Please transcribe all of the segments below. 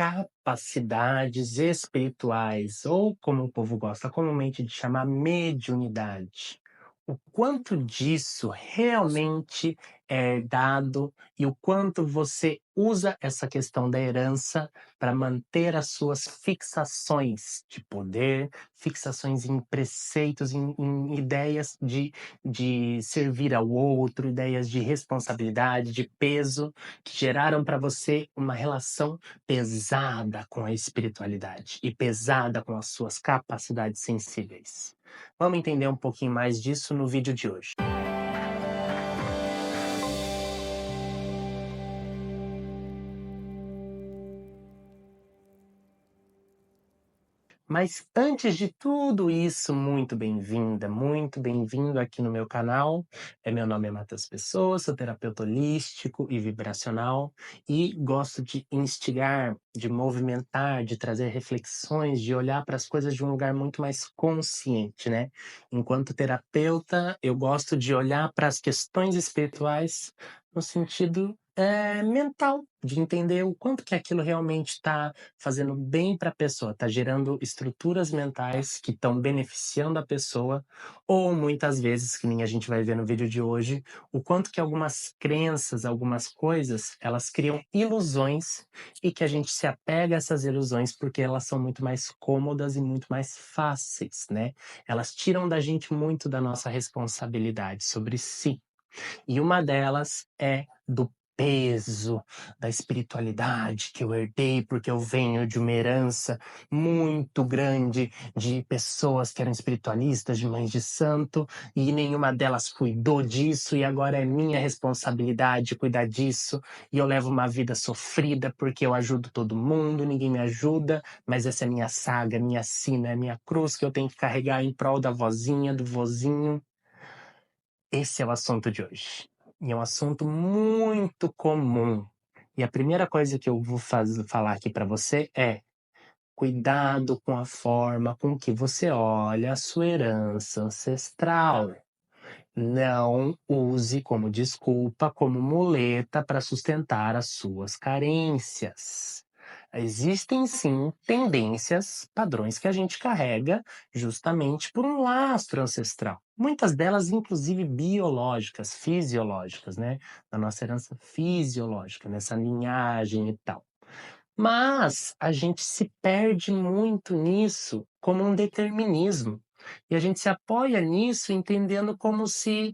capacidades espirituais, ou como o povo gosta comumente de chamar, mediunidade. O quanto disso realmente é dado e o quanto você usa essa questão da herança para manter as suas fixações de poder, fixações em preceitos, em ideias de servir ao outro, ideias de responsabilidade, de peso, que geraram para você uma relação pesada com a espiritualidade e pesada com as suas capacidades sensíveis. Vamos entender um pouquinho mais disso no vídeo de hoje. Mas antes de tudo isso, muito bem-vinda, muito bem-vindo aqui no meu canal. Meu nome é Matheus Pessoa, sou terapeuta holístico e vibracional e gosto de instigar, de movimentar, de trazer reflexões, de olhar para as coisas de um lugar muito mais consciente, né? Enquanto terapeuta, eu gosto de olhar para as questões espirituais no sentido mental, de entender o quanto que aquilo realmente está fazendo bem para a pessoa, está gerando estruturas mentais que estão beneficiando a pessoa, ou muitas vezes, que nem a gente vai ver no vídeo de hoje, o quanto que algumas crenças, algumas coisas, elas criam ilusões e que a gente se apega a essas ilusões porque elas são muito mais cômodas e muito mais fáceis, né? Elas tiram da gente muito da nossa responsabilidade sobre si. E uma delas é do peso da espiritualidade que eu herdei, porque eu venho de uma herança muito grande de pessoas que eram espiritualistas, de mães de santo, e nenhuma delas cuidou disso, e agora é minha responsabilidade cuidar disso, e eu levo uma vida sofrida porque eu ajudo todo mundo, ninguém me ajuda, mas essa é minha saga, minha sina, é minha cruz que eu tenho que carregar em prol da vozinha, do vozinho. Esse é o assunto de hoje. E é um assunto muito comum. E a primeira coisa que eu vou falar aqui para você é: cuidado com a forma com que você olha a sua herança ancestral. Não use como desculpa, como muleta para sustentar as suas carências. Existem sim tendências, padrões que a gente carrega justamente por um lastro ancestral. Muitas delas, inclusive, biológicas, fisiológicas, né? Da nossa herança fisiológica, nessa linhagem e tal. Mas a gente se perde muito nisso como um determinismo. E a gente se apoia nisso entendendo como se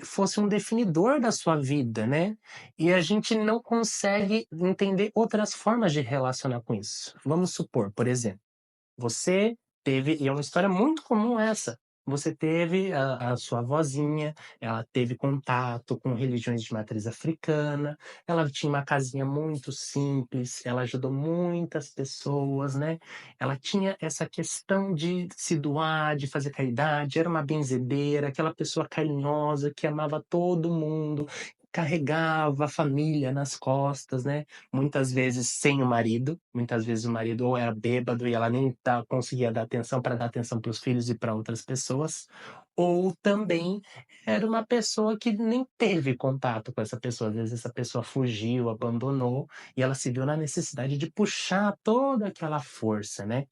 fosse um definidor da sua vida, né? E a gente não consegue entender outras formas de relacionar com isso. Vamos supor, por exemplo, você teve, e é uma história muito comum essa, você teve a sua avózinha, ela teve contato com religiões de matriz africana, ela tinha uma casinha muito simples, ela ajudou muitas pessoas, né? Ela tinha essa questão de se doar, de fazer caridade, era uma benzedeira, aquela pessoa carinhosa que amava todo mundo, carregava a família nas costas, né? Muitas vezes sem o marido, muitas vezes o marido ou era bêbado e ela nem conseguia dar atenção para dar atenção para os filhos e para outras pessoas, ou também era uma pessoa que nem teve contato com essa pessoa, às vezes essa pessoa fugiu, abandonou, e ela se viu na necessidade de puxar toda aquela força, né?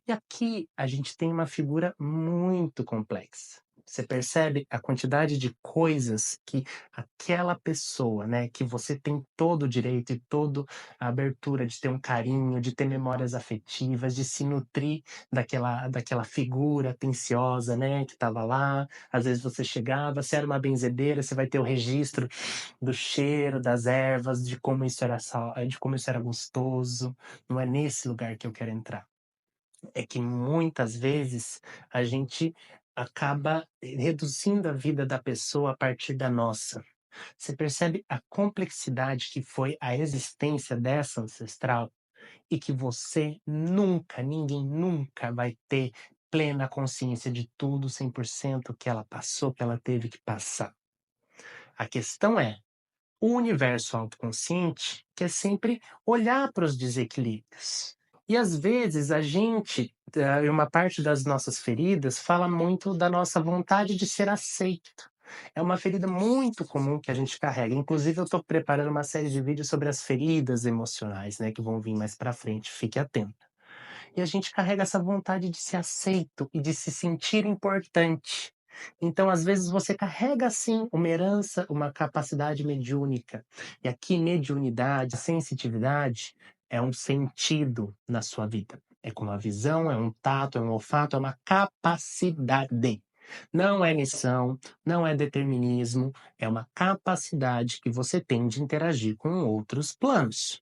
E aqui a gente tem uma figura muito complexa. Você percebe a quantidade de coisas que aquela pessoa, né, que você tem todo o direito e toda a abertura de ter um carinho, de ter memórias afetivas, de se nutrir daquela figura atenciosa, né, que estava lá. Às vezes você chegava, você era uma benzedeira, você vai ter o registro do cheiro das ervas, de como isso era de como isso era gostoso. Não é nesse lugar que eu quero entrar. É que muitas vezes a gente acaba reduzindo a vida da pessoa a partir da nossa. Você percebe a complexidade que foi a existência dessa ancestral e que você nunca, ninguém nunca vai ter plena consciência de tudo 100% que ela passou, que ela teve que passar. A questão é, o universo autoconsciente quer sempre olhar para os desequilíbrios. E às vezes a gente, uma parte das nossas feridas, fala muito da nossa vontade de ser aceito. É uma ferida muito comum que a gente carrega. Inclusive, eu estou preparando uma série de vídeos sobre as feridas emocionais, né, que vão vir mais para frente. Fique atento. E a gente carrega essa vontade de ser aceito e de se sentir importante. Então, às vezes, você carrega sim uma herança, uma capacidade mediúnica. E aqui, mediunidade, sensitividade é um sentido na sua vida. É como a visão, é um tato, é um olfato, é uma capacidade. Não é missão, não é determinismo, é uma capacidade que você tem de interagir com outros planos.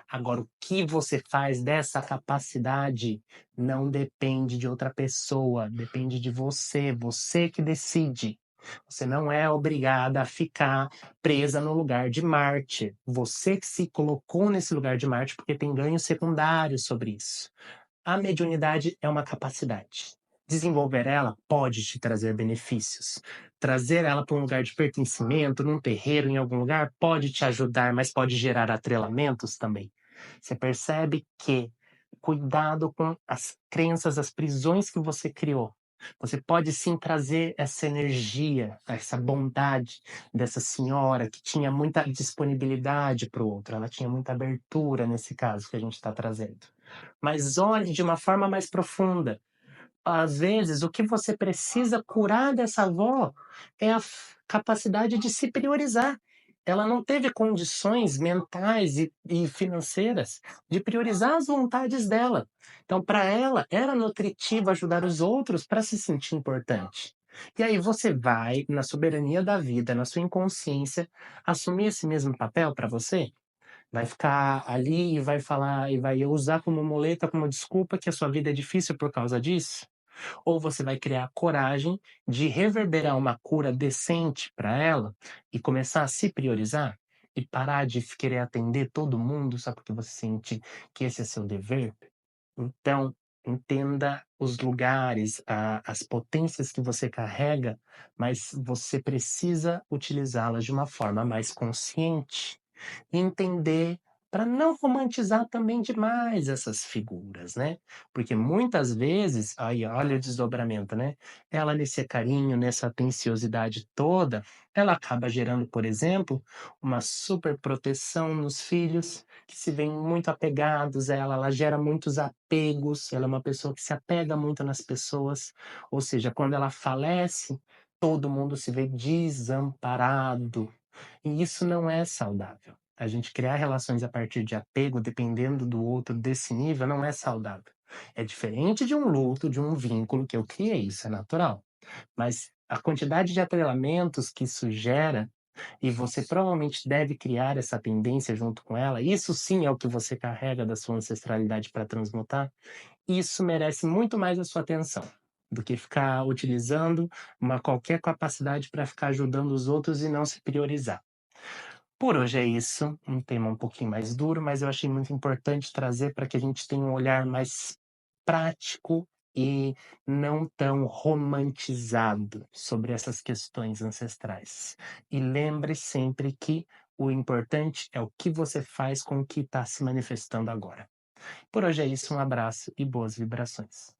Agora, o que você faz dessa capacidade não depende de outra pessoa, depende de você, você que decide. Você não é obrigada a ficar presa no lugar de Marte. Você que se colocou nesse lugar de Marte porque tem ganhos secundários sobre isso. A mediunidade é uma capacidade. Desenvolver ela pode te trazer benefícios. Trazer ela para um lugar de pertencimento, num terreiro, em algum lugar, pode te ajudar, mas pode gerar atrelamentos também. Você percebe que cuidado com as crenças, as prisões que você criou. Você pode sim trazer essa energia, essa bondade dessa senhora que tinha muita disponibilidade para o outro, ela tinha muita abertura nesse caso que a gente está trazendo. Mas olhe de uma forma mais profunda. Às vezes, o que você precisa curar dessa avó é a capacidade de se priorizar. Ela não teve condições mentais e financeiras de priorizar as vontades dela. Então, para ela, era nutritivo ajudar os outros para se sentir importante. E aí você vai, na soberania da vida, na sua inconsciência, assumir esse mesmo papel para você? Vai ficar ali e vai falar e vai usar como muleta, como desculpa que a sua vida é difícil por causa disso? Ou você vai criar coragem de reverberar uma cura decente para ela e começar a se priorizar? E parar de querer atender todo mundo só porque você sente que esse é seu dever? Então, entenda os lugares, as potências que você carrega, mas você precisa utilizá-las de uma forma mais consciente e entender para não romantizar também demais essas figuras, né? Porque muitas vezes, aí olha o desdobramento, né? Ela nesse carinho, nessa atenciosidade toda, ela acaba gerando, por exemplo, uma super proteção nos filhos que se veem muito apegados a ela, ela gera muitos apegos, ela é uma pessoa que se apega muito nas pessoas, ou seja, quando ela falece, todo mundo se vê desamparado. E isso não é saudável. A gente criar relações a partir de apego, dependendo do outro desse nível, não é saudável. É diferente de um luto, de um vínculo que eu criei, isso é natural. Mas a quantidade de atrelamentos que isso gera, e você provavelmente deve criar essa tendência junto com ela, isso sim é o que você carrega da sua ancestralidade para transmutar, isso merece muito mais a sua atenção do que ficar utilizando uma qualquer capacidade para ficar ajudando os outros e não se priorizar. Por hoje é isso, um tema um pouquinho mais duro, mas eu achei muito importante trazer para que a gente tenha um olhar mais prático e não tão romantizado sobre essas questões ancestrais. E lembre sempre que o importante é o que você faz com o que está se manifestando agora. Por hoje é isso, um abraço e boas vibrações.